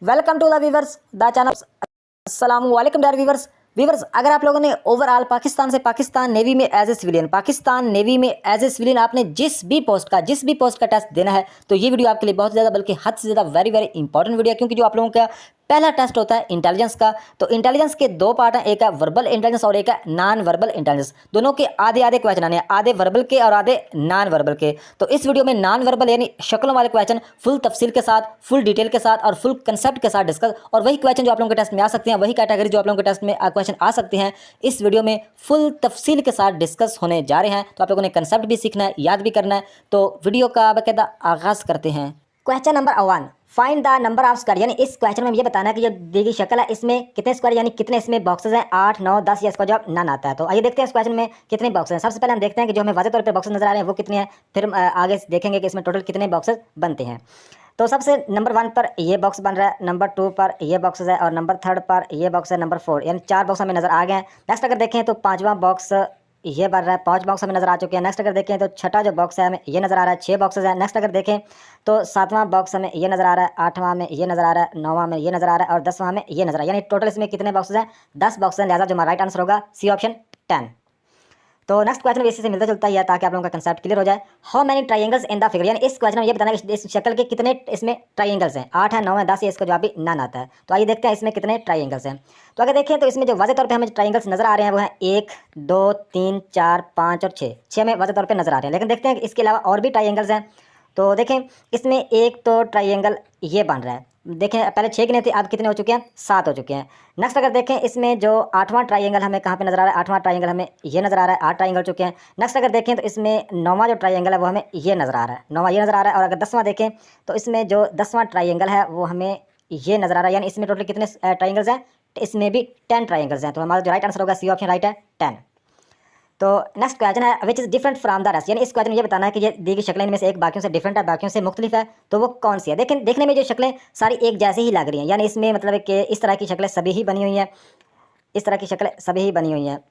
Welcome to the viewers the channel. अस्सलाम वालेकुम dear viewers. अगर आप लोगों ने ओवरऑल पाकिस्तान से पाकिस्तान नेवी में एज ए सिविलियन आपने जिस भी पोस्ट का टेस्ट देना है तो ये वीडियो आपके लिए बहुत ज़्यादा बल्कि हद से ज़्यादा वेरी वेरी इंपॉर्टेंट वीडियो है, क्योंकि जो आप लोगों का पहला टेस्ट होता है इंटेलिजेंस का, तो इंटेलिजेंस के दो पार्ट हैं, एक है वर्बल इंटेलिजेंस और एक है नॉन वर्बल इंटेलिजेंस। दोनों के आधे आधे क्वेश्चन आने हैं, आधे वर्बल के और आधे नॉन वर्बल के। तो इस वीडियो में नॉन वर्बल यानी शक्लों वाले क्वेश्चन फुल तफसील के साथ, फुल डिटेल के साथ और फुल कंसेप्ट के साथ डिस्कस, और वही क्वेश्चन जो आप लोगों के टेस्ट में आ सकते हैं, वही कैटेगरी जो आप लोगों के टेस्ट में क्वेश्चन आ सकते हैं, इस वीडियो में फुल तफसील के साथ डिस्कस होने जा रहे हैं। तो आप लोगों ने कंसेप्ट भी सीखना है, याद भी करना है। तो वीडियो का बाकायदा आगाज़ करते हैं। Question number 1, find the number of square. यानी इस क्वेश्चन में ये बताना है कि जो दी गई शक्ल है इसमें कितने स्क्वायर यानी कितने इसमें बॉक्सेस हैं, 8, 9, 10 या इसका जवाब नन आता है। तो आइए देखते हैं इस क्वेश्चन में कितने बॉक्स हैं। सबसे पहले हम देखते हैं कि जो हमें वाज़ेह तौर पर बॉक्सेस नजर आ रहे हैं वो कितने हैं, फिर आगे देखेंगे कि इसमें टोटल कितने बॉक्सेस बनते हैं। तो सबसे नंबर 1 पर ये बॉक्स बन रहा है, नंबर 2 पर ये बॉक्सेस है और नंबर 3 पर ये बॉक्स है, नंबर 4 यानी 4 बॉक्स हमें नजर आ गए हैं। नेक्स्ट अगर देखें तो 5वां बॉक्स ये बन रहा है, 5 बॉक्स हमें नजर आ चुके हैं। नेक्स्ट अगर देखें तो छठा जो बॉक्स है हमें ये नजर आ रहा है, 6 बॉक्सेस है। नेक्स्ट अगर देखें तो 7वां बॉक्स हमें ये नजर आ रहा है, 8वां में ये नजर आ रहा है, 9वां में ये नजर आ रहा है और 10वां में ये नजर आ रहा है। यानी टोटल इसमें कितने बॉक्सेस हैं, 10 बॉक्स हैं। लिहाजा जो हमारा राइट आंसर होगा सी ऑप्शन 10। तो नेक्स्ट क्वेश्चन भी इसी से मिलता जुलता ही है ताकि आप लोगों का कंसेप्ट क्लियर हो जाए। How many triangles in the figure, यानी इस क्वेश्चन में ये बताना है कि इस शक्ल के कितने इसमें ट्राइंगल्स हैं, 8 है, 9 है, 10 है, इसका जवाब भी नन आता है। तो आइए देखते हैं इसमें कितने ट्राइंगल्स हैं। तो अगर देखें तो इसमें जो वाज़ेह तौर पे हमें ट्राइंगल्स नजर आ रहे हैं वो है 1, 2, 3, 4, 5 और 6 में वाज़ेह तौर पे नजर आ रहे हैं। लेकिन देखते हैं कि इसके अलावा और भी ट्राइंगल्स हैं। तो देखें इसमें एक तो ट्राइंगल ये बन रहा है, देखें पहले 6 गिने थे, अब कितने हो चुके हैं, 7 हो चुके हैं। नेक्स्ट अगर देखें इसमें जो 8वां ट्राइंगल हमें कहाँ पे नजर आ रहा है, 8वां ट्राइंगल हमें ये नजर आ रहा है, 8 ट्राइंगल चुके हैं। नेक्स्ट अगर देखें तो इसमें 9वां जो ट्राइंगल है वो हमें ये नजर आ रहा है, 9वां ये नजर आ रहा है। और अगर 10वां देखें तो इसमें जो 10वां ट्राइंगल है वो हमें ये नजर आ रहा है। यानी इसमें टोटल कितने ट्राइंगल्स हैं, इसमें भी 10 ट्राइंगल्स हैं। तो हमारा जो राइट आंसर होगा सी ऑप्शन राइट है 10। तो नेक्स्ट क्वेश्चन है which is different from the rest, यानी इस क्वेश्चन में ये बताना है कि ये दी गई शक्लें इनमें से एक बाकियों से डिफरेंट है, बाकियों से मुख्तलिफ है, तो वो कौन सी है। लेकिन देखने में जो शक्लें सारी एक जैसी ही लग रही हैं, यानी इसमें मतलब है कि इस तरह की शक्लें सभी ही बनी हुई हैं, इस तरह की शक्लें सभी ही बनी हुई हैं।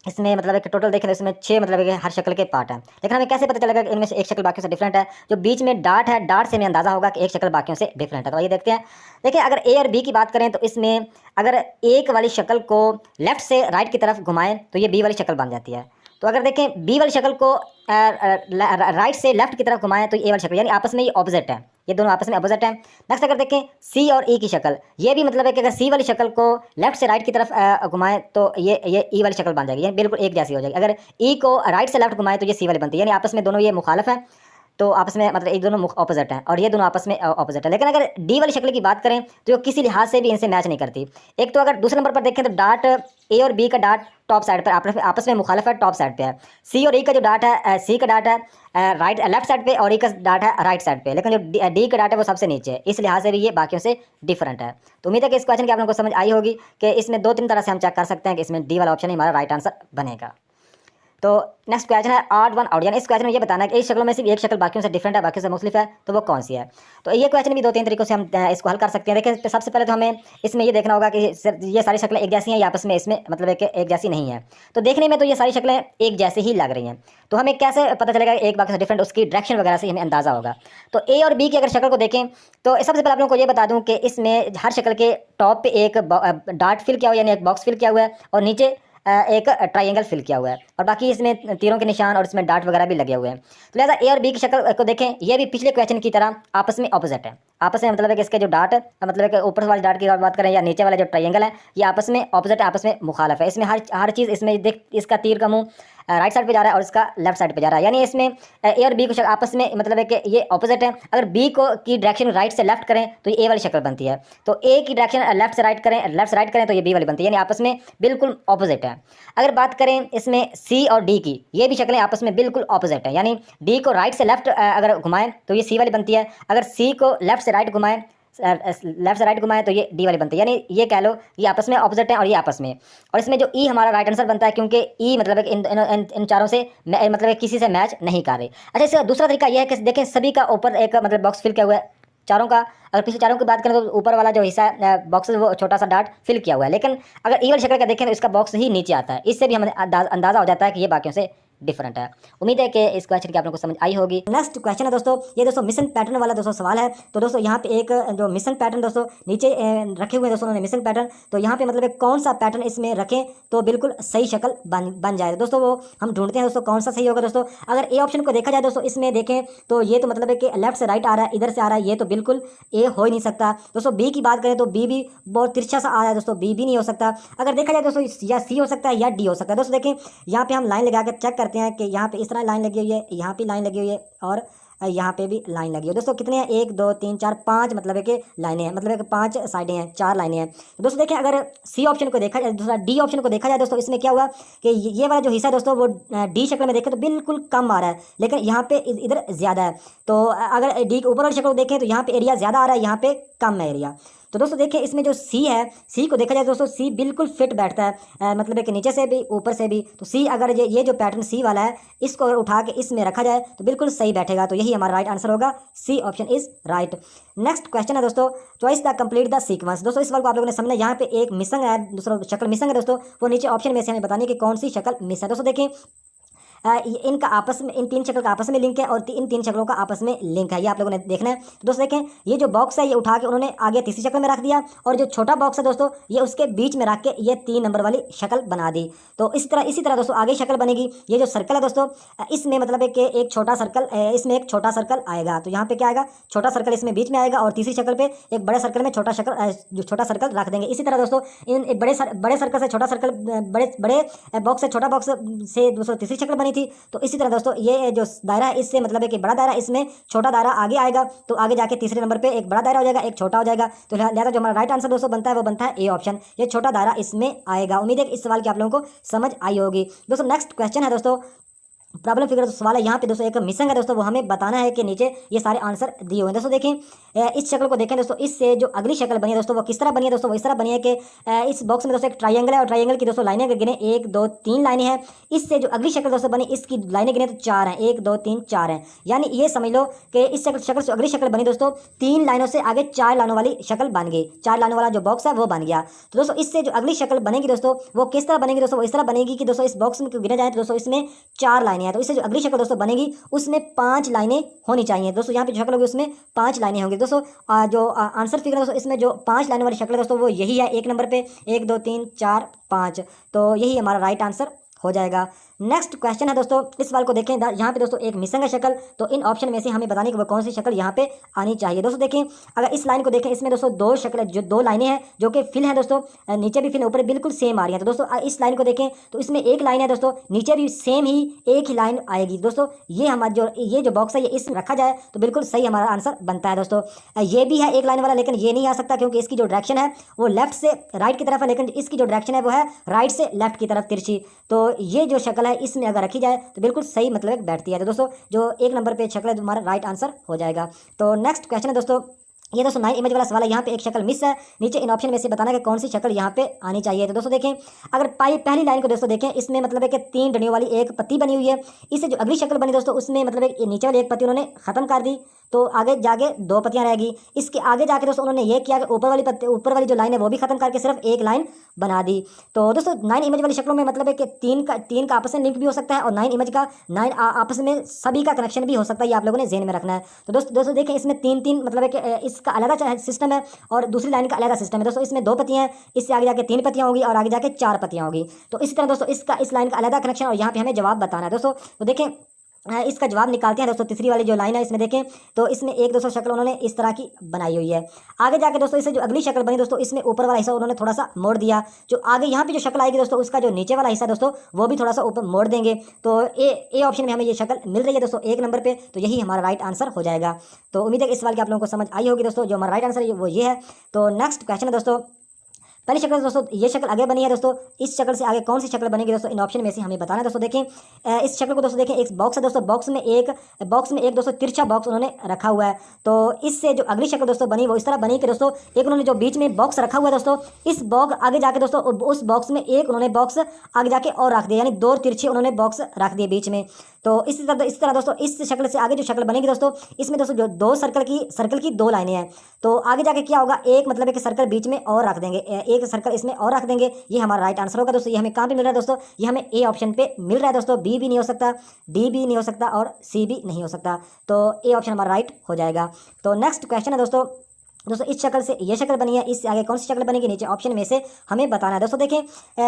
इसमें मतलब है कि टोटल देखें तो इसमें 6 मतलब है कि हर शक्ल के पार्ट हैं। लेकिन हमें कैसे पता चलेगा कि इनमें से एक शक्ल बाकियों से डिफरेंट है, जो बीच में डार्ट है, डार्ट से हमें अंदाज़ा होगा कि एक शक्ल बाकियों से डिफरेंट है। तो आइए देखते हैं। देखिए अगर ए और बी की बात करें तो इसमें अगर एक वाली शक्ल को लेफ्ट से राइट की तरफ घुमाएं तो ये बी वाली शक्ल बन जाती है। तो अगर देखें बी वाली शक्ल को राइट से लेफ्ट की तरफ घुमाएं तो ये वाली शक्ल, यानी आपस में ये ऑपोजिट है, ये दोनों आपस में अपोजिट है। नेक्स्ट अगर देखें सी और ई की शक्ल, ये भी मतलब है कि अगर सी वाली शक्ल को लेफ्ट से राइट की तरफ घुमाएं तो ये ई वाली शक्ल बन जाएगी, यानी बिल्कुल एक जैसी हो जाएगी। अगर ई को राइट से लेफ्ट घुमाएं तो ये सी वाली बनती है, यानी आपस में दोनों ये मुखालिफ है, तो आपस में मतलब एक दोनों ऑपोजिट हैं और ये दोनों आपस में ऑपोजिट है। लेकिन अगर डी वाली शक्ल की बात करें तो किसी लिहाज से भी इनसे मैच नहीं करती। एक तो अगर दूसरे नंबर पर देखें तो डार्ट ए और बी का डार्ट टॉप साइड पर आपस में मुखालिफ है, टॉप साइड पे है। सी और ई का जो डार्ट है, सी का डार्ट है राइट लेफ्ट साइड पे और ई का डार्ट है राइट साइड पे, लेकिन जो डी का डार्ट है वो सबसे नीचे है, इस लिहाज से भी ये बाकियों से डिफरेंट है। तो उम्मीद है कि इस क्वेश्चन की आप लोगों को समझ आई होगी कि इसमें 2-3 तरह से हम चेक कर सकते हैं कि इसमें डी वाला ऑप्शन ही हमारा राइट आंसर बनेगा। तो नेक्स्ट क्वेश्चन है ऑड वन आउट, यानी इस क्वेश्चन में ये बताना है कि इस शक्लों में सिर्फ एक शक्ल बाकियों से डिफरेंट है, बाकियों से मुख्तलिफ है, तो वो कौन सी है। तो ये क्वेश्चन भी 2-3 तरीकों से हम इसको हल कर सकते हैं। देखिए सबसे पहले तो हमें इसमें ये देखना होगा कि ये सारी शक्लें एक जैसी हैं या आपस में इसमें मतलब है कि एक जैसी नहीं है। तो देखने में तो ये सारी शक्लें एक जैसी ही लग रही हैं, तो हमें कैसे पता चलेगा एक बाकी से डिफरेंट, उसकी डायरेक्शन वगैरह से हमें अंदाज़ा होगा। तो ए और बी की अगर शक्ल को देखें तो सबसे पहले आप लोगों को ये बता दूं कि इसमें हर शक्ल के टॉप पे एक डार्ट फिल किया हुआ है, यानी एक बॉक्स फिल किया हुआ है, और नीचे एक ट्राइंगल फिल किया हुआ है, और बाकी इसमें तीरों के निशान और इसमें डार्ट वगैरह भी लगे हुए हैं। तो लिहाजा ए और बी की शक्ल को देखें, ये भी पिछले क्वेश्चन की तरह आपस में ऑपोजिट है। आपस में मतलब है कि इसके जो डार्ट मतलब है कि ऊपर वाले डार्ट की बात करें या नीचे वाला जो ट्राइंगल है, ये आपस में ऑपोजिट है, आपस में मुखालिफ है। इसमें हर चीज़ इसमें देख, इसका तीर का मुंह राइट साइड पे जा रहा है और इसका लेफ्ट साइड पे जा रहा है, यानी इसमें ए और बी को आपस में मतलब है कि ये ऑपोजिट है। अगर बी को की डायरेक्शन राइट से लेफ्ट करें तो ये ए वाली शक्ल बनती है, तो ए की डायरेक्शन लेफ्ट से राइट करें तो ये बी वाली बनती है, यानी आपस में बिल्कुल ऑपोजिट है। अगर बात करें इसमें सी और डी की, ये भी शक्लें आपस में बिल्कुल ऑपोजिट है, यानी डी को राइट से लेफ्ट अगर घुमाएं तो ये सी वाली बनती है, अगर सी को लेफ्ट से राइट घुमाएं तो ये डी वाली बनती है, यानी ये कह लो ये आपस में ऑपोजिट है और ये आपस में। और इसमें जो ई हमारा राइट आंसर बनता है, क्योंकि ई मतलब है कि इन चारों से मतलब किसी से मैच नहीं कर रही। अच्छा इसका दूसरा तरीका यह है कि देखें सभी का ऊपर एक मतलब बॉक्स फिल किया हुआ है चारों का। अगर पिछले चारों की बात करें तो ऊपर वाला जो हिस्सा है बॉक्स वो छोटा सा डार्ट फिल किया हुआ है, लेकिन अगर ई वाली शक्ल का देखें तो इसका बॉक्स ही नीचे आता है, इससे भी हमें अंदाज़ा हो जाता है कि ये बाकियों से डिफरेंट है। उम्मीद है कि इस क्वेश्चन की आप लोगों को समझ आई होगी। नेक्स्ट क्वेश्चन है दोस्तों, ये दोस्तों मिशन पैटर्न वाला दोस्तों सवाल है। तो दोस्तों यहाँ पे एक जो मिशन पैटर्न दोस्तों नीचे रखे हुए हैं दोस्तों उन्होंने मिशन पैटर्न, तो यहाँ पे मतलब कौन सा पैटर्न इसमें रखें तो बिल्कुल सही शक्ल बन जाए। दोस्तों वो हम ढूंढते हैं दोस्तों कौन सा सही होगा। दोस्तों अगर ए ऑप्शन को देखा जाए दोस्तों, इसमें देखें तो ये तो मतलब है कि लेफ्ट से राइट आ रहा है, इधर से आ रहा है, ये तो बिल्कुल ए हो ही नहीं सकता। दोस्तों बी की बात करें तो बी भी बहुत तिरछा सा आ रहा है दोस्तों, बी भी नहीं हो सकता। अगर देखा जाए दोस्तों या सी हो सकता है या डी हो सकता है। दोस्तों देखें यहाँ पे हम लाइन लगा के चेक करते हैं कि यहाँ पे इस तरह लाइन लगी हुई है, यहाँ पे लाइन लगी हुई है और यहाँ पे भी लाइन लगी है। दोस्तों कितने हैं, 1 2 3 4 5 मतलब है कि लाइनें हैं, मतलब है कि 5 साइडें हैं, 4 लाइनें हैं। तो दोस्तों देखिए अगर सी ऑप्शन को देखा जाए, दूसरा डी ऑप्शन को देखा जाए दोस्तों, इसमें क्या हुआ कि ये वाला जो हिस्सा है दोस्तों वो डी शक्ल में देखें तो बिल्कुल कम आ रहा है, लेकिन यहाँ पे इधर ज़्यादा है। तो अगर डी के ऊपर वाली शक्ल को देखें तो यहाँ पे एरिया ज़्यादा आ रहा है, यहाँ पे कम है एरिया। तो दोस्तों देखिए इसमें जो सी है, सी को देखा जाए दोस्तों सी बिल्कुल फिट बैठता है, मतलब है कि नीचे से भी ऊपर से भी। तो सी अगर ये जो पैटर्न सी वाला है इसको अगर उठा के इसमें रखा जाए तो बिल्कुल सही बैठेगा। तो यही हमारा राइट आंसर होगा, C option is right. Next question है दोस्तों, choice the complete the sequence. दोस्तों इस बार को आप लोगों ने समझना, यहाँ पे एक मिसिंग है, दूसरा शक्ल मिसिंग है दोस्तों, वो नीचे ऑप्शन में से हमें बतानी कि कौन सी शक्ल मिस है। दोस्तों देखें इनका आपस में, इन 3 शक्ल का आपस में लिंक है और इन 3 शक्लों का आपस में लिंक है, ये आप लोगों ने देखना है। तो दोस्तों देखें ये जो बॉक्स है ये उठा के उन्होंने आगे तीसरी शक्ल में रख दिया, और जो छोटा बॉक्स है दोस्तों ये उसके बीच में रख के ये 3 नंबर वाली शक्ल बना दी। तो इसी तरह दोस्तों आगे शक्ल बनेगी। ये जो सर्कल है दोस्तों इसमें मतलब है कि एक छोटा सर्कल, इसमें एक छोटा सर्कल आएगा, तो यहाँ पे क्या आएगा, छोटा सर्कल इसमें बीच में आएगा, और तीसरी शक्ल पे एक बड़े सर्कल में छोटा सर्कल रख देंगे। इसी तरह दोस्तों इन बड़े सर्कल से छोटा सर्कल, बड़े बॉक्स से छोटा बॉक्स से दोस्तों तीसरी शक्ल बनी थी। तो इसी तरह दोस्तों ये जो दायरा है इससे मतलब है कि बड़ा दायरा, इसमें छोटा दायरा आगे आएगा, तो आगे जाके तीसरे नंबर पे एक बड़ा दायरा हो जाएगा, एक छोटा हो जाएगा। तो लिहाजा जो हमारा राइट आंसर दोस्तों बनता है वो बनता है ए ऑप्शन, ये छोटा दायरा इसमें आएगा। उम्मीद है कि इस सवाल की आप लोगों को समझ आई होगी। दोस्तों नेक्स्ट क्वेश्चन है दोस्तों, प्रॉब्लम फिगर सवाल है। यहाँ पे दोस्तों एक मिसिंग है दोस्तों, वो हमें बताना है कि नीचे ये सारे आंसर दिए हुए हैं। दोस्तों देखें इस शक्ल को देखें दोस्तों, इससे जो अगली शक्ल बनी है दोस्तों वो किस तरह बनी है दोस्तों, वो इस तरह बनी है कि इस बॉक्स में दोस्तों एक ट्रायंगल है, और ट्रायंगल की दोस्तों लाइनें गिने 1 2 3 लाइनें हैं। इससे जो अगली शक्ल दोस्तों बनी इसकी लाइनें गिने तो 4 हैं, 1 2 3 4 हैं। यानी ये समझ लो कि इस शक्ल से अगली शक्ल बनी दोस्तों 3 लाइनों से आगे 4 लाइनों वाली शक्ल बन गई, 4 लाइनों वाला जो बॉक्स है वो बन गया। तो दोस्तों इससे जो अगली शक्ल बनेगी दोस्तों वो किस तरह बनेगी दोस्तों, वो इस तरह बनेगी कि दोस्तों इस बॉक्स में गिना जाए तो दोस्तों इसमें 4 लाइनें हैं, तो इससे जो अगली शक्ल दोस्तों बनेगी उसमें 5 लाइनें होनी चाहिए। दोस्तों यहाँ पे जो शक्ल होगी उसमें 5 लाइनें होंगी। दोस्तों जो आंसर फिगर है दोस्तों इसमें जो 5 लाइन वाली शक्ल है दोस्तों वो यही है, एक नंबर पे 1 2 3 4 5, तो यही हमारा राइट आंसर हो जाएगा। नेक्स्ट क्वेश्चन है दोस्तों, इस सवाल को देखें, यहाँ पे दोस्तों एक मिसिंग है शक्ल, तो इन ऑप्शन में से हमें बताने की वो कौन सी शक्ल यहाँ पे आनी चाहिए। दोस्तों देखें अगर इस लाइन को देखें, इसमें दोस्तों 2 शक्ल, जो 2 लाइनें हैं जो कि फिल हैं दोस्तों, नीचे भी फिल ऊपर बिल्कुल सेम आ रही है। तो दोस्तों इस लाइन को देखें तो इसमें एक लाइन है दोस्तों, नीचे भी सेम ही एक ही लाइन आएगी। दोस्तों ये हमारा ये जो बॉक्स है ये इसमें रखा जाए तो बिल्कुल सही हमारा आंसर बनता है। दोस्तों ये भी है एक लाइन वाला, लेकिन ये नहीं आ सकता क्योंकि इसकी जो डायरेक्शन है वो लेफ्ट से राइट की तरफ है, लेकिन इसकी जो डायरेक्शन है वो है राइट से लेफ्ट की तरफ तिरछी। तो ये जो शक्ल है इसमें अगर रखी जाए तो बिल्कुल सही मतलब बैठती है। तो दोस्तों जो एक नंबर पे शक्ल है तो हमारा राइट आंसर हो जाएगा। तो नेक्स्ट क्वेश्चन है दोस्तों, ये दोस्तों 9 इमेज वाला सवाल है। यहाँ पे एक शक्ल मिस है, नीचे इन ऑप्शन में से बताना कि कौन सी शक्ल यहाँ पे आनी चाहिए। तो दोस्तों देखें अगर पहली लाइन को दोस्तों देखें, इसमें मतलब है कि 3 डंडियों वाली एक पत्ती बनी हुई है। इससे जो अगली शक्ल बनी दोस्तों उसमें मतलब एक नीचे वाली एक पत्ती उन्होंने खत्म कर दी, तो आगे जाके 2 पत्तियां रहेगी। इसके आगे जाके दोस्तों उन्होंने ये किया कि ऊपर वाली जो लाइन है वो भी खत्म करके सिर्फ एक लाइन बना दी। तो दोस्तों 9 इमेज वाली शक्लों में मतलब है कि 3 का आपस में लिंक भी हो सकता है, और 9 इमेज का 9 आपस में सभी का कनेक्शन भी हो सकता है, ये आप लोगों ने ज़हन में रखना है। तो दोस्तों देखें इसमें 3 मतलब है कि इसका अलग सिस्टम है और दूसरी लाइन का अलग सिस्टम है। दोस्तों इसमें 2 पत्तियां हैं, इससे आगे जाके 3 पत्तियां होगी और आगे जाके 4 पत्तियां होगी। तो इसी तरह दोस्तों इस लाइन का अलग कनेक्शन, और यहाँ पे हमें जवाब बताना है। दोस्तों तो देखें इसका जवाब निकालते हैं दोस्तों। तीसरी वाली जो लाइन है इसमें देखें तो इसमें एक दोस्तों शक्ल उन्होंने इस तरह की बनाई हुई है। आगे जाके दोस्तों इससे जो अगली शक्ल बनी दोस्तों इसमें ऊपर वाला हिस्सा उन्होंने थोड़ा सा मोड़ दिया। जो आगे यहाँ पे जो शक्ल आएगी दोस्तों उसका जो नीचे वाला हिस्सा दोस्तों वो भी थोड़ा सा ऊपर मोड़ देंगे। तो ए ऑप्शन में हमें ये शक्ल मिल रही है दोस्तों एक नंबर पे, तो यही हमारा राइट आंसर हो जाएगा। तो उम्मीद है कि इस सवाल की आप लोगों को समझ आई होगी दोस्तों। जो हमारा राइट आंसर है वो ये है। तो नेक्स्ट क्वेश्चन है दोस्तों, पहली शक्ल दोस्तों ये शक्ल आगे बनी है दोस्तों, इस शक्ल से आगे कौन सी शक्ल बनेगी दोस्तों, इन ऑप्शन में से हमें बताना है। दोस्तों देखें इस शक्ल को दोस्तों देखें, एक बॉक्स है दोस्तों, बॉक्स में एक दोस्तों तिरछा बॉक्स उन्होंने रखा हुआ है। तो इससे जो अगली शक्ल दोस्तों बनी वो इस तरह बनी कि दोस्तों एक उन्होंने जो बीच में बॉक्स रखा हुआ है दोस्तों, इस बॉक्स आगे जाके दोस्तों उस बॉक्स में एक उन्होंने बॉक्स आगे जाके और रख दिया, यानी 2 तिरछे उन्होंने बॉक्स रख दिए बीच में। तो इस तरह दोस्तों इस शक्ल से आगे जो शक्ल बनेगी दोस्तों इसमें दोस्तों जो 2 सर्कल की 2 लाइनें हैं। तो आगे जाके क्या होगा, एक मतलब है कि सर्कल बीच में और रख देंगे, एक सर्कल इसमें और रख देंगे, ये हमारा राइट आंसर होगा दोस्तों। ये हमें कहाँ पे मिल रहा है दोस्तों, ये हमें ए ऑप्शन पे मिल रहा है दोस्तों। बी भी नहीं हो सकता, डी भी नहीं हो सकता और सी भी नहीं हो सकता, तो ए ऑप्शन हमारा राइट हो जाएगा। तो नेक्स्ट क्वेश्चन है दोस्तों, इस शक्ल से ये शक्ल बनी है, इससे आगे कौन सी शक्ल बनेगी, नीचे ऑप्शन में से हमें बताना है दोस्तों। देखें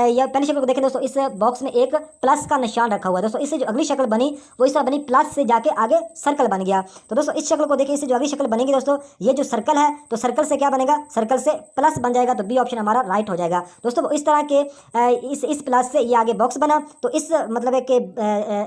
यह पहली शक्ल को देखें दोस्तों, इस बॉक्स में एक प्लस का निशान रखा हुआ है दोस्तों। इससे जो अगली शक्ल बनी वो इस तरह बनी, प्लस से जाके आगे सर्कल बन गया। तो दोस्तों इस शक्ल को देखें, इससे जो अगली शक्ल बनेगी दोस्तों, ये जो सर्कल है तो सर्कल से क्या बनेगा, सर्कल से प्लस बन जाएगा, तो बी ऑप्शन हमारा राइट हो जाएगा दोस्तों। इस तरह के इस प्लस से ये आगे बॉक्स बना, तो इस मतलब है कि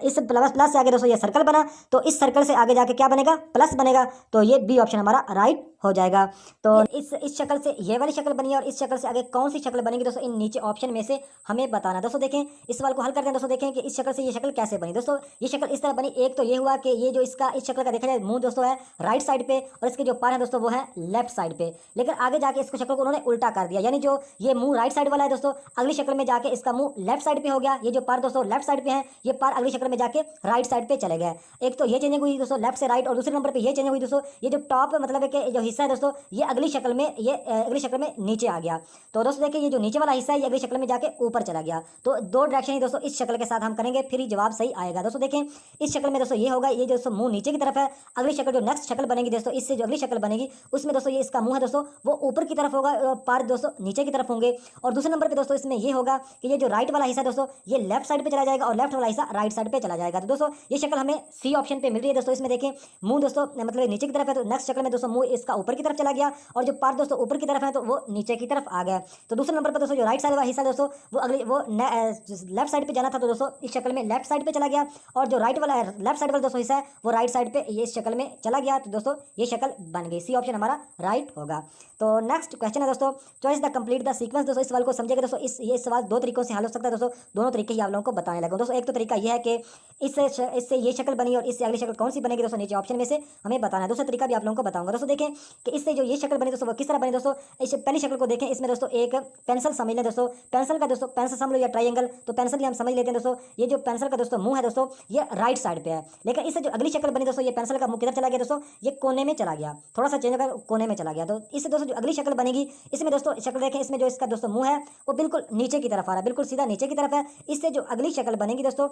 इस प्लस से आगे दोस्तों ये सर्कल बना, तो इस सर्कल से आगे जाके क्या बनेगा, प्लस बनेगा, तो ये बी ऑप्शन हमारा राइट हो जाएगा। तो इस शक्ल से ये वाली शक्ल बनी है और इस शक्ल से आगे कौन सी शक्ल बनेगी दोस्तों, इन नीचे ऑप्शन में से हमें बताना। दोस्तों देखें इस सवाल को हल करते हैं दोस्तों। देखें कि इस शक्ल से ये शक्ल कैसे बनी दोस्तों। ये शक्ल इस तरह बनी, एक तो ये हुआ कि ये जो इसका इस शक्ल का देखा जाए मुंह दोस्तों है राइट साइड पे और इसके जो पैर है दोस्तों वो है लेफ्ट साइड पे, लेकिन आगे जाके इसको शक्ल को उन्होंने उल्टा कर दिया, यानी जो ये मुंह राइट साइड वाला है दोस्तों, अगली शक्ल में जाके इसका मुंह लेफ्ट साइड पे हो गया। ये जो पैर दोस्तों लेफ्ट साइड पे है, ये पैर अगली शक्ल में जाके राइट साइड पे चले गए। एक तो ये चेंजिंग हुई दोस्तों लेफ्ट से राइट, और दूसरे नंबर पे ये चेंजिंग हुई दोस्तों, ये जो टॉप मतलब है कि जो हिस्सा है दोस्तों, ये अगली शक्ल में अगली शक्ल में नीचे आ गया। तो दोस्तों देखिए ये जो नीचे वाला हिस्सा है ये अगली शक्ल में जाके ऊपर चला गया। तो दो डायरेक्शन ही दोस्तों इस शक्ल के साथ हम करेंगे, फिर ही जवाब सही आएगा। दोस्तों देखें इस शक्ल में दोस्तों ये होगा, ये दोस्तों मुंह नीचे की तरफ है। अगली शक्ल जो नेक्स्ट शक्ल बनेगी दोस्तों, इससे जो अगली शक्ल बनेगी उसमें दोस्तों ये इसका मुंह है दोस्तों वो ऊपर की तरफ होगा, पैर दोस्तों नीचे की तरफ होंगे। और दूसरे नंबर पे दोस्तों इसमें ये होगा कि ये जो राइट वाला हिस्सा दोस्तों ये लेफ्ट साइड पे चला जाएगा और लेफ्ट वाला हिस्सा राइट साइड पे चला जाएगा। तो दोस्तों ये शक्ल हमें सी ऑप्शन पे मिल रही है दोस्तों। इसमें देखें मुंह दोस्तों मतलब नीचे की तरफ है, तो नेक्स्ट शक्ल में दोस्तों मुंह इसका ऊपर की तरफ चला गया और जो पैर दोस्तों ऊपर की तरफ है तो वो नीचे की तरफ आ गया। तो दूसरे नंबर पर दोस्तों जो राइट साइड वाला हिस्सा दोस्तों वो लेफ्ट साइड पे जाना था, तो दोस्तों इस शक्ल में लेफ्ट साइड पे चला गया, और जो राइट वाला लेफ्ट साइड वाला दोस्तों हिस्सा है वो राइट साइड पे ये इस शक्ल में चला गया। तो दोस्तों ये शक्ल बन गई, सी ऑप्शन हमारा राइट होगा। तो नेक्स्ट क्वेश्चन है दोस्तों, choice the complete the sequence. दोस्तों इस सवाल को समझिएगा दोस्तों, ये सवाल दो तरीकों से हल हो सकता है दोस्तों, दोनों तरीके ही आप लोगों को बताने लगा दोस्तों। एक तो तरीका ये है कि इससे ये शक्ल बनी और इससे अगली शक्ल कौन सी बनेगी दोस्तों, नीचे ऑप्शन में से हमें बताना है। दूसरा तरीका भी आप लोगों को बताऊंगा दोस्तों। देखें कि इससे जो ये शक्ल बनी दोस्तों वो किस तरह बनी दोस्तों। इस पहली शक्ल को देखें, इसमें दोस्तों एक पेंसिल समझ लें दोस्तों, पेंसिल का दोस्तों पेंसिल समझ लो या ट्रायंगल, तो पेंसिल ही हम समझ लेते हैं दोस्तों। ये जो पेंसिल का दोस्तों मुंह है दोस्तों ये राइट साइड पे है, लेकिन इससे जो अगली शक्ल बनी दोस्तों ये पेंसिल का मुंह किधर चला गया दोस्तों, ये कोने में चला गया, थोड़ा सा चेंज होकर कोने में चला गया। तो इससे दोस्तों जो अगली शक्ल बनेगी इसमें दोस्तों शक्ल देखें, इसमें जो इसका दोस्तों मुंह है वो बिल्कुल नीचे की तरफ आ रहा है, बिल्कुल सीधा नीचे की तरफ है। इससे जो अगली शक्ल बनेगी दोस्तों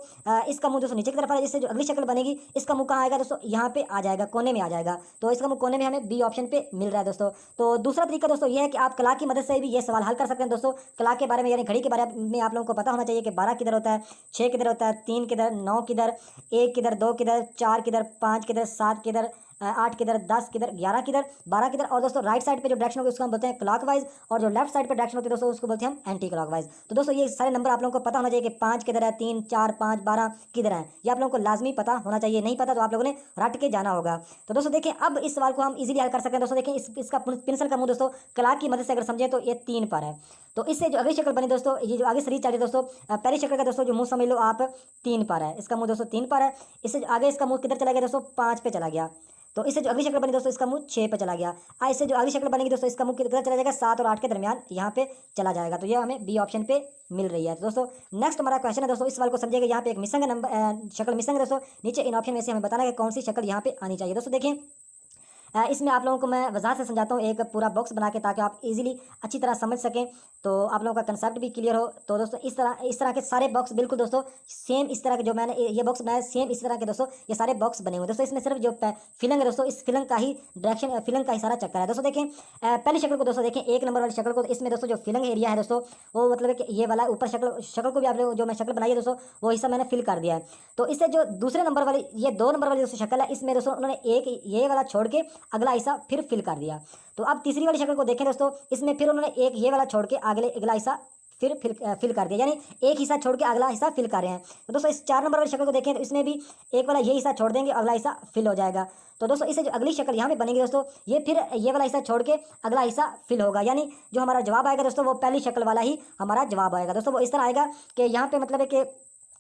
इसका मुंह दोस्तों नीचे की तरफ आ रहा है, इससे जो अगली शक्ल बनेगी इसका मुंह कहाँ आएगा दोस्तों, यहाँ पे आ जाएगा, कोने में आ जाएगा। तो इसका मुंह कोने में हमें बी ऑप्शन पे मिल रहा है दोस्तों। तो दूसरा तरीका दोस्तों ये है कि आप कला की मदद से भी ये सवाल हल कर सकते हैं दोस्तों। कला के बारे में यानी घड़ी के बारे में आप लोगों को पता होना चाहिए कि 12 किधर होता है, 6 किधर होता है, 3 किधर, 9 किधर, 1 किधर, 2 किधर, 4 किधर, 5 किधर, 7 किधर, 8 किधर, 10 किधर, 11 किधर, 12 किधर। और दोस्तों राइट साइड पे जो डायरेक्शन होगी उसको हम बोलते हैं क्लॉकवाइज, और जो लेफ्ट साइड पे डायरेक्शन होती है दोस्तों उसको बोलते हैं हम एंटी क्लॉकवाइज। तो दोस्तों ये सारे नंबर आप लोगों को पता होना चाहिए कि 5 किधर है, 3, 4, 5, 12 किधर है, ये आप लोगों को लाजमी पता होना चाहिए। नहीं पता तो आप लोगों ने रट के जाना होगा। तो दोस्तों देखें अब इस सवाल को हम इजीली हल कर सकते हैं दोस्तों। देखें इसका पेंसिल का मुंह दोस्तों क्लॉक की मदद से अगर समझे तो ये 3 पर है। तो इससे जो अगली शक्ल बनी दोस्तों, ये जो आगे सीरीज चल रही है दोस्तों, पहली शक्ल का दोस्तों जो मुंह समझ लो आप 3 पर है, इसका मुंह दोस्तों 3 पर है। इससे आगे इसका मुंह किधर चला गया दोस्तों, 5 पे चला गया। तो इससे जो अगली शक्ल बनी दोस्तों इसका मुंह 6 पे चला गया। इससे जो अगली शक्ल बनेगी दोस्तों इसका मुंह किधर चला जाएगा, 7 और 8 के दरमियान यहाँ पे चला जाएगा। तो ये हमें बी ऑप्शन पे मिल रही है। तो दोस्तों नेक्स्ट हमारा क्वेश्चन है दोस्तों, इस सवाल को समझिएगा, यहाँ पे एक मिसिंग नंबर शक्ल मिसिंग है दोस्तों। नीचे इन ऑप्शन में से हमें बताना है कौन सी शक्ल यहाँ पे आनी चाहिए। दोस्तों देखें इसमें आप लोगों को मैं वजाहत से समझाता हूँ एक पूरा बॉक्स बना के, ताकि आप इजीली अच्छी तरह समझ सकें, तो आप लोगों का कंसेप्ट भी क्लियर हो। तो दोस्तों इस तरह के सारे बॉक्स बिल्कुल दोस्तों सेम इस तरह के जो मैंने ये बॉक्स बनाया सेम इस तरह के दोस्तों ये सारे बॉक्स बने हुए दोस्तों। इसमें सिर्फ जो फिलिंग है दोस्तों इस फिलिंग का ही डायरेक्शन, फिलिंग का ही सारा चक्कर है दोस्तों। देखें पहली शक्ल को दोस्तों देखें, 1 नंबर वाली शक्ल को, इसमें दोस्तों जो फिलिंग एरिया है दोस्तों वो मतलब कि ये वाला ऊपर शक्ल को भी आप लोग जो मैं शक्ल बनाई है दोस्तों वो हिस्सा मैंने फिल कर दिया है। तो इससे जो दूसरे नंबर वाली ये 2 नंबर वाली दोस्तों शक्ल है, इसमें दोस्तों उन्होंने एक ये वाला छोड़ के अगला हिस्सा फिर फिल कर दिया। तो अब तीसरी वाली शक्ल को देखें दोस्तों, इसमें फिर उन्होंने एक ये वाला छोड़ के अगला हिस्सा फिर फिल कर दिया, यानी एक हिस्सा छोड़ के अगला हिस्सा फिल कर रहे हैं। तो दोस्तों इस 4 नंबर वाली शक्ल को देखें तो इसमें भी एक वाला ये हिस्सा छोड़ देंगे, अगला हिस्सा फिल हो जाएगा। तो दोस्तों इससे जो अगली शक्ल यहाँ पे बनेगी दोस्तों ये फिर ये वाला हिस्सा छोड़ के अगला हिस्सा फिल होगा, यानी जो हमारा जवाब आएगा दोस्तों वो पहली शक्ल वाला ही हमारा जवाब आएगा दोस्तों। वो इस तरह आएगा कि यहाँ पे मतलब है कि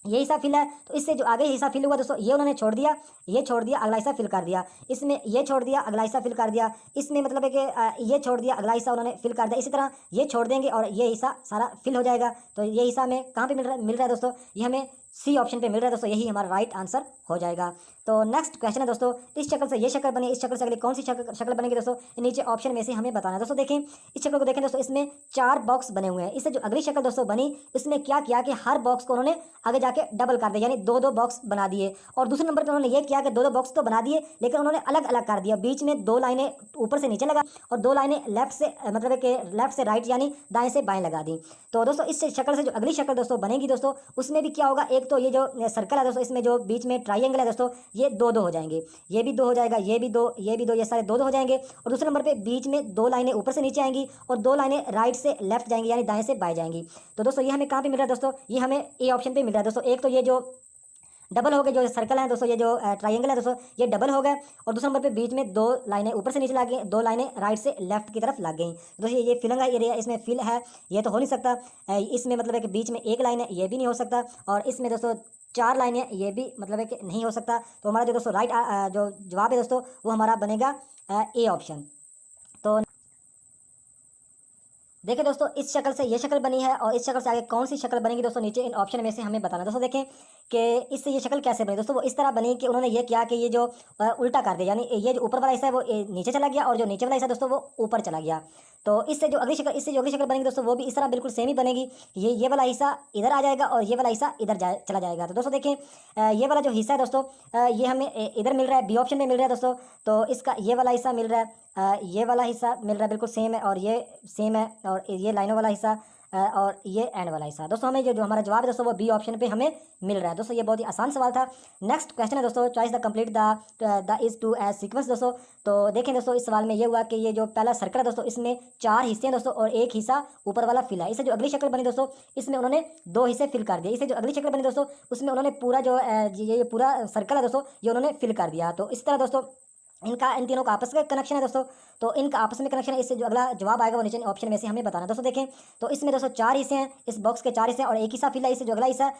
ये हिस्सा फिल है, तो इससे जो आगे हिस्सा फिल हुआ दोस्तों ये उन्होंने छोड़ दिया, ये छोड़ दिया, अगला हिस्सा फिल कर दिया। इसमें ये छोड़ दिया, अगला हिस्सा फिल कर दिया। इसमें मतलब है कि ये छोड़ दिया, अगला हिस्सा उन्होंने फिल कर दिया। इसी तरह ये छोड़ देंगे और ये हिस्सा सारा फिल हो जाएगा। तो ये हिस्सा हमें कहाँ पे मिल रहा है दोस्तों, ये हमें सी ऑप्शन पे मिल रहा है दोस्तों, यही हमारा राइट आंसर हो जाएगा। तो नेक्स्ट क्वेश्चन है दोस्तों, इस शक्ल से ये शक्ल बनी, इस शक्ल से अगली कौन सी शक्ल बनेगी दोस्तों, नीचे ऑप्शन में से हमें बताना है। दोस्तों देखें इस शक्ल को देखें दोस्तों, इसमें 4 बॉक्स बने हुए हैं। इससे जो अगली शक्ल दोस्तों बनी, इसमें क्या किया कि हर बॉक्स को उन्होंने आगे जाके डबल कर दिया, यानी 2-2 बॉक्स बना दिए। और दूसरे नंबर पर उन्होंने ये किया कि 2-2 बॉक्स तो बना दिए, लेकिन उन्होंने अलग अलग कर दिया। बीच में 2 लाइनें ऊपर से नीचे लगा और 2 लाइनें लेफ्ट से मतलब कि लेफ्ट से राइट यानी दाएं से बाएं लगा दी। तो दोस्तों इस शक्ल से जो अगली शक्ल दोस्तों बनेगी दोस्तों, उसमें भी क्या होगा, एक तो ये जो सर्कल है दोस्तों, इसमें जो बीच में ट्राइंगल है दोस्तों, ये 2-2 हो जाएंगे, ये भी 2 हो जाएगा, ये भी 2, ये भी 2, ये सारे 2-2 हो जाएंगे। और दूसरे नंबर पे बीच में 2 लाइनें ऊपर से नीचे आएंगी और 2 लाइनें राइट से लेफ्ट जाएंगी, यानी दाएं से बाएं जाएंगी। तो दोस्तों ये हमें कहाँ पे मिल रहा है दोस्तों, ये हमें ए ऑप्शन पे मिल रहा है दोस्तों। एक तो ये जो डबल हो गए, जो सर्कल है दोस्तों, ये जो ट्राइंगल है दोस्तों, ये डबल हो गए। और दूसरे नंबर पे बीच में 2 लाइनें ऊपर से नीचे लग गई, 2 लाइनें राइट से लेफ्ट की तरफ लग गई। दोस्तों ये फिलिंग है, ये इसमें फिल है, ये तो हो नहीं सकता। इसमें मतलब है कि बीच में 1 लाइन है, ये भी नहीं हो सकता। और इसमें दोस्तों 4 लाइनें, ये भी मतलब है कि नहीं हो सकता। तो हमारा जो दोस्तों राइट जो जवाब है दोस्तों, वो हमारा बनेगा ए ऑप्शन। तो देखिए दोस्तों इस शक्ल से ये शक्ल बनी है और इस शक्ल से आगे कौन सी शक्ल बनेगी दोस्तों, नीचे इन ऑप्शन में से हमें बताना। दोस्तों देखें कि इससे ये शक्ल कैसे बनी दोस्तों, वो इस तरह बनी कि उन्होंने ये किया कि ये जो उल्टा कर दिया, यानी ये जो ऊपर वाला हिस्सा है वो नीचे चला गया और जो नीचे वाला हिस्सा दोस्तों वो ऊपर चला गया। तो इससे जो अगली शक्ल बनेगी दोस्तों, वो भी इस तरह बिल्कुल सेम ही बनेगी। ये वाला हिस्सा इधर आ जाएगा और ये वाला हिस्सा इधर चला जाएगा। तो दोस्तों देखें ये वाला जो हिस्सा है दोस्तों, ये हमें इधर मिल रहा है, बी ऑप्शन में मिल रहा है दोस्तों। तो इसका ये वाला हिस्सा मिल रहा है, ये वाला हिस्सा मिल रहा है, बिल्कुल सेम है, और ये सेम है, और ये लाइनों वाला हिस्सा और ये एंड वाला हिस्सा। दोस्तों हमें जो हमारा जवाब है दोस्तों, वो बी ऑप्शन पे हमें मिल रहा है। दोस्तों ये बहुत ही आसान सवाल था। नेक्स्ट क्वेश्चन है दोस्तों, choice the complete the is to as sequence. दोस्तों तो देखें दोस्तों, इस सवाल में ये हुआ कि ये जो पहला सर्कल है दोस्तों, इसमें 4 हिस्से हैं दोस्तों और एक हिस्सा ऊपर वाला फिल है। इससे जो अगली शक्ल बनी दोस्तों, इसमें उन्होंने 2 हिस्से फिल कर दिए। इससे जो अगली शक्ल बनी दोस्तों, उसमें उन्होंने पूरा जो ये पूरा सर्कल है दोस्तों, ये उन्होंने फिल कर दिया। तो इस तरह दोस्तों इन तीनों का आपस का कनेक्शन है दोस्तों। तो इनका आपस में कनेक्शन है, इससे जो अगला जवाब आएगा वो नीचे ऑप्शन में से हमें बताना। दोस्तों देखें तो इसमें दोस्तों 4 हिस्से हैं, इस बॉक्स के 4 हिस्से हैं और एक हिस्सा फिल है। इससे जो अगला हिस्सा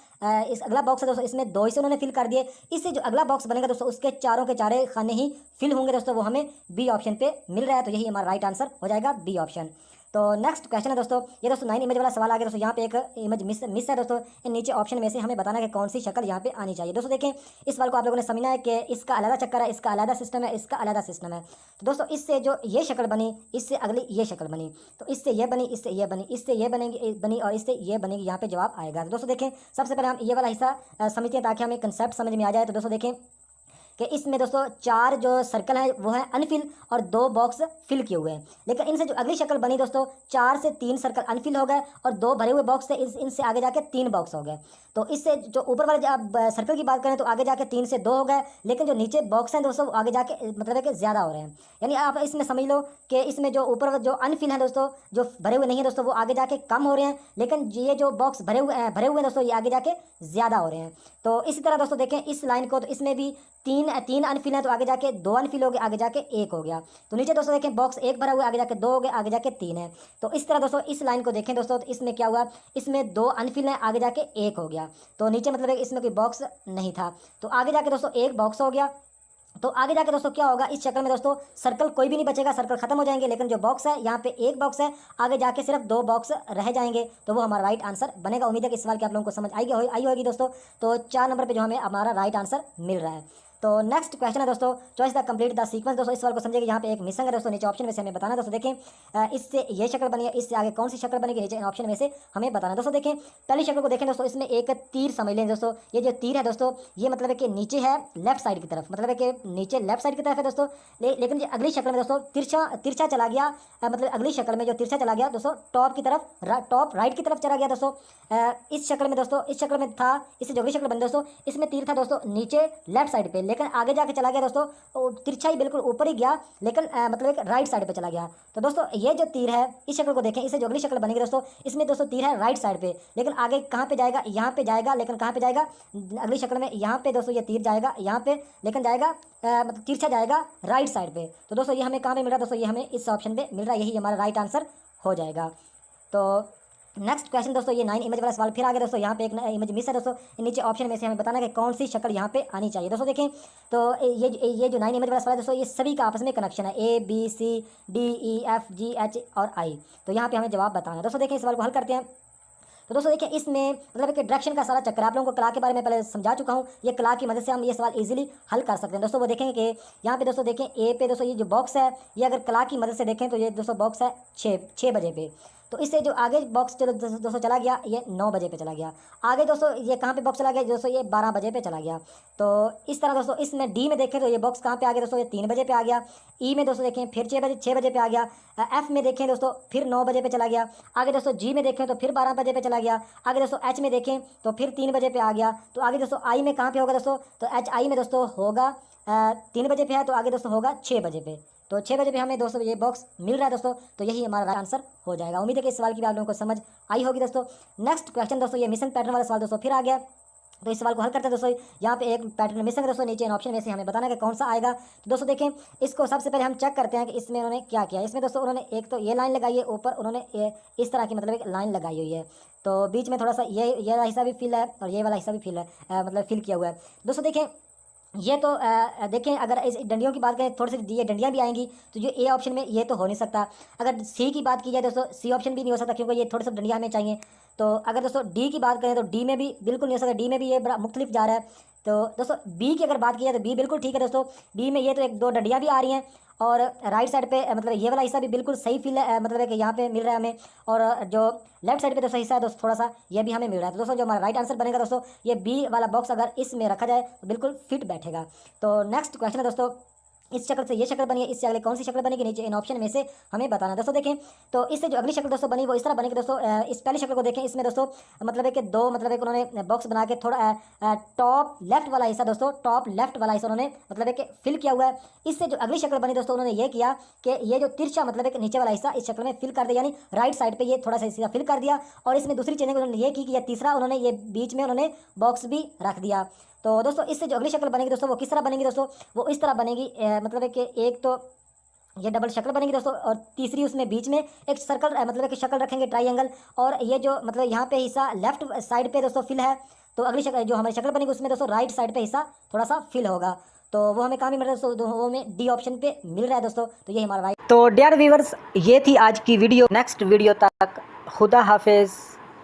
इस अगला बॉक्स है दोस्तों, इसमें 2 हिस्से उन्होंने फिल कर दिए। इससे जो अगला बॉक्स बनेगा दोस्तों, उसके चारों के चारे खाने ही फिल होंगे दोस्तों, वो हमें बी ऑप्शन पे मिल रहा है। तो यही हमारा राइट आंसर हो जाएगा, बी ऑप्शन। तो नेक्स्ट क्वेश्चन है दोस्तों, ये दोस्तों 9 इमेज वाला सवाल आ गया दोस्तों। यहाँ पे एक इमेज मिस है दोस्तों। इन नीचे ऑप्शन में से हमें बताना है कि कौन सी शक्ल यहाँ पे आनी चाहिए। दोस्तों देखें इस सवाल को आप लोगों ने समझना है कि इसका अलग चक्कर है, इसका अलग सिस्टम है, इसका अलग सिस्टम है। तो दोस्तों इससे जो ये शक्ल बनी, इससे अगली ये शक्ल बनी, तो इससे ये बनी, इससे ये बनी, इससे ये बनी और इससे ये बनेगी, यहाँ पे जवाब आएगा। तो दोस्तों देखें सबसे पहले हम ये वाला हिस्सा समझते हैं ताकि हमें कंसेप्ट समझ में आ जाए। तो दोस्तों देखें कि इसमें दोस्तों 4 जो सर्कल है वो है अनफिल और 2 बॉक्स फिल किए हुए हैं। लेकिन इनसे जो अगली शक्ल बनी दोस्तों, 4 से 3 सर्कल अनफिल हो गए और 2 भरे हुए बॉक्स थे, इनसे आगे जाके 3 बॉक्स हो गए। तो इससे जो ऊपर वाले अब सर्कल की बात करें तो आगे जाके 3 से 2 हो गए, लेकिन जो नीचे बॉक्स हैं दोस्तों आगे जाके मतलब है कि ज़्यादा हो रहे हैं। यानी आप इसमें समझ लो कि इसमें जो ऊपर जो अनफिल है दोस्तों, जो भरे हुए नहीं है दोस्तों, वो आगे जाके कम हो रहे हैं, लेकिन ये जो बॉक्स भरे हुए हैं दोस्तों, ये आगे जाके ज़्यादा हो रहे हैं। तो इसी तरह दोस्तों देखें इस लाइन को, तो इसमें भी 3 अनफिल है, तो आगे जाके 2 अनफिल हो गए, आगे जाके 1 हो गया। तो नीचे दोस्तों देखें बॉक्स 1 भरा हुआ, आगे जाके 2 हो गए, आगे जाके 3 है। तो इस तरह दोस्तों इस लाइन को देखें दोस्तों, तो इसमें क्या हुआ, इसमें 2 अनफिल है, आगे जाके 1 हो गया। तो नीचे मतलब है इसमें कोई बॉक्स नहीं था, तो आगे जाके दोस्तों 1 बॉक्स हो गया। तो आगे जाके दोस्तों क्या होगा, इस शक्ल में दोस्तों सर्कल कोई भी नहीं बचेगा, सर्कल खत्म हो जाएंगे, लेकिन जो बॉक्स है यहाँ पे 1 बॉक्स है, आगे जाके सिर्फ 2 बॉक्स रह जाएंगे। तो वो हमारा राइट आंसर बनेगा। उम्मीद है कि इस सवाल के आप लोगों को समझ आई होगी दोस्तों। तो 4 नंबर पे जो हमें हमारा राइट आंसर मिल रहा है। तो नेक्स्ट क्वेश्चन है दोस्तों, choice the complete the sequence. दोस्तों इस सवाल को समझिए, यहाँ पे एक मिसिंग है दोस्तों, नीचे ऑप्शन में से हमें बताना। दोस्तों देखें इससे ये शक्ल बनी है, इससे आगे कौन सी शक्ल बनेगी, नीचे ऑप्शन में से हमें बताना। दोस्तों देखें पहली शक्ल को देखें दोस्तों, इसमें एक तीर समझ लें दोस्तों। ये जो तीर है दोस्तों, ये मतलब है कि नीचे है लेफ्ट साइड की तरफ, मतलब है कि नीचे लेफ्ट साइड की तरफ है दोस्तों। लेकिन ये अगली शक्ल में दोस्तों तिरछा चला गया, मतलब अगली शक्ल में जो तिरछा चला गया दोस्तों, टॉप की तरफ, टॉप राइट की तरफ चला गया दोस्तों। इस शक्ल में दोस्तों, इस शक्ल में था, इससे जो अगली शक्ल बनी दोस्तों, इसमें तीर था दोस्तों नीचे लेफ्ट साइड पे, लेकिन आगे जाके चला गया दोस्तों, तो तिरछा ही बिल्कुल ऊपर ही गया, लेकिन मतलब एक राइट साइड पे चला गया। तो दोस्तों ये जो तीर है, इस शक्ल को देखें, इससे जो अगली शक्ल बनेगी दोस्तों, इसमें दोस्तों तीर है राइट साइड पे, लेकिन आगे कहाँ पे जाएगा, यहाँ पे जाएगा, लेकिन कहाँ पे जाएगा अगली शक्ल में, यहाँ पे दोस्तों ये तीर जाएगा यहाँ पे, लेकिन जाएगा मतलब तिरछा जाएगा राइट साइड पे। तो दोस्तों ये हमें कहाँ पे मिल रहा है दोस्तों, ये हमें इस ऑप्शन पे मिल रहा है, यही हमारा राइट आंसर हो जाएगा। तो नेक्स्ट क्वेश्चन दोस्तों, ये 9 इमेज वाला सवाल फिर आ गया दोस्तों। यहाँ पे एक इमेज मिस है दोस्तों, नीचे ऑप्शन में से हमें बताना है कि कौन सी शक्ल यहाँ पे आनी चाहिए। दोस्तों देखें तो ये जो 9 इमेज वाला सवाल है दोस्तों, ये सभी का आपस में कनेक्शन है, A B C D E F G H और I। तो यहाँ पे हमें जवाब बताना है। दोस्तों देखें इस सवाल को हल करते हैं। तो दोस्तों देखिए इसमें मतलब कि डायरेक्शन का सारा चक्कर, आप लोगों को कला के बारे में पहले समझा चुका हूँ। ये कला की मदद से हम ये सवाल इजीली हल कर सकते हैं। दोस्तों वो देखेंगे कि यहाँ पे दोस्तों देखें ए पे दोस्तों ये जो बॉक्स है, ये अगर कला की मदद से देखें तो ये दोस्तों बॉक्स है 6 बजे पे। तो इससे जो आगे बॉक्स चलो दोस्तों चला गया, ये 9 बजे पे चला गया। आगे दोस्तों ये कहाँ पे बॉक्स चला गया दोस्तों, ये 12 बजे पे चला गया। तो इस तरह दोस्तों इसमें डी में देखें तो ये बॉक्स कहाँ पे आ गया दोस्तों, ये 3 बजे पे आ गया। ई में दोस्तों देखें फिर 6 बजे पे आ गया। एफ में देखें दोस्तों फिर 9 बजे पे चला गया। आगे दोस्तों जी में देखें तो फिर 12 बजे पे चला गया। आगे दोस्तों एच में देखें तो फिर 3 बजे पे आ गया। तो आगे दोस्तों आई में कहाँ पे होगा दोस्तों, तो एच आई में दोस्तों होगा 3 बजे पे है, तो आगे दोस्तों होगा 6 बजे पे। तो 6 बजे पे हमें दोस्तों ये बॉक्स मिल रहा है दोस्तों, तो यही हमारा राइट आंसर हो जाएगा। उम्मीद है कि इस सवाल की भी आप लोगों को समझ आई होगी दोस्तों। नेक्स्ट क्वेश्चन दोस्तों, ये मिशन पैटर्न वाला सवाल दोस्तों फिर आ गया। तो इस सवाल को हल करते हैं दोस्तों। यहाँ पे एक पैटर्न मिसिंग है दोस्तों, नीचे इन ऑप्शन में से हमें बताना है कि कौन सा आएगा। तो दोस्तों देखें इसको सबसे पहले हम चेक करते हैं कि इसमें उन्होंने क्या किया। इसमें दोस्तों उन्होंने एक तो ये लाइन लगाई है, ऊपर उन्होंने इस तरह की मतलब एक लाइन लगाई हुई है। तो बीच में थोड़ा सा ये वाला हिस्सा भी फिल है और ये वाला हिस्सा भी फिल है, मतलब फिल किया हुआ है। दोस्तों देखें ये तो देखें अगर इस डंडियों की बात करें, थोड़ी सी ये डंडियाँ भी आएंगी, तो ये ए ऑप्शन में ये तो हो नहीं सकता। अगर सी की बात की जाए दोस्तों, सी ऑप्शन भी नहीं हो सकता क्योंकि ये थोड़ी सी डंडियाँ हमें चाहिए। तो अगर दोस्तों डी की बात करें तो डी में भी बिल्कुल नहीं हो सकता, डी में भी ये बड़ा मुख्तलिफ जा रहा है। तो दोस्तों बी की अगर बात की जाए तो बी बिल्कुल ठीक है दोस्तों। बी में ये तो 1-2 डंडियाँ भी आ रही हैं और राइट साइड पे मतलब ये वाला हिस्सा भी बिल्कुल सही फील है, मतलब है कि यहाँ पे मिल रहा है हमें। और जो लेफ्ट साइड पे दोस्तों हिस्सा है दोस्तों थोड़ा सा ये भी हमें मिल रहा है। तो दोस्तों जो हमारा राइट आंसर बनेगा दोस्तों, ये बी वाला बॉक्स अगर इसमें रखा जाए तो बिल्कुल फिट बैठेगा। तो नेक्स्ट क्वेश्चन है दोस्तों, इस शक्ल से ये शक्ल बनी है, इससे अगले कौन सी शक्ल बनेगी, नीचे इन ऑप्शन में से हमें बताना। दोस्तों देखें तो इससे जो अगली शक्ल दोस्तों बनी वो इस तरह बनेगी दोस्तों। इस पहली शक्ल को देखें, इसमें दोस्तों मतलब है कि दो मतलब एक उन्होंने बॉक्स बना के थोड़ा टॉप लेफ्ट वाला हिस्सा दोस्तों, टॉप लेफ्ट वाला हिस्सा उन्होंने मतलब है कि फिल किया हुआ है। इससे जो अगली शक्ल बनी दोस्तों, उन्होंने ये किया कि ये जो तिरछा मतलब एक नीचे वाला हिस्सा इस शक्ल में फिल कर दिया, यानी राइट साइड पे ये थोड़ा सा हिस्सा फिल कर दिया। और इसमें दूसरी चीज़ें उन्होंने ये की कि तीसरा उन्होंने ये बीच में उन्होंने बॉक्स भी रख दिया। तो दोस्तों इससे जो अगली शक्ल बनेगी दोस्तों वो किस तरह बनेगी दोस्तों, वो इस तरह बनेगी, मतलब है कि एक तो ये डबल शक्ल बनेगी दोस्तों और तीसरी उसमें बीच में एक सर्कल मतलब कि शक्ल रखेंगे ट्रायंगल। और ये जो मतलब यहाँ पे हिस्सा लेफ्ट साइड पे दोस्तों फिल है, तो अगली शक्ल जो हमारी शक्ल बनेगी उसमें दोस्तों राइट साइड पे हिस्सा थोड़ा सा फिल होगा। तो वो हमें कहाँ भी मिल रहा है दोस्तों, वो हमें डी ऑप्शन पे मिल रहा है दोस्तों। तो ये हमारा राइट। तो डियर व्यूअर्स ये थी आज की वीडियो। नेक्स्ट वीडियो तक खुदा हाफिज।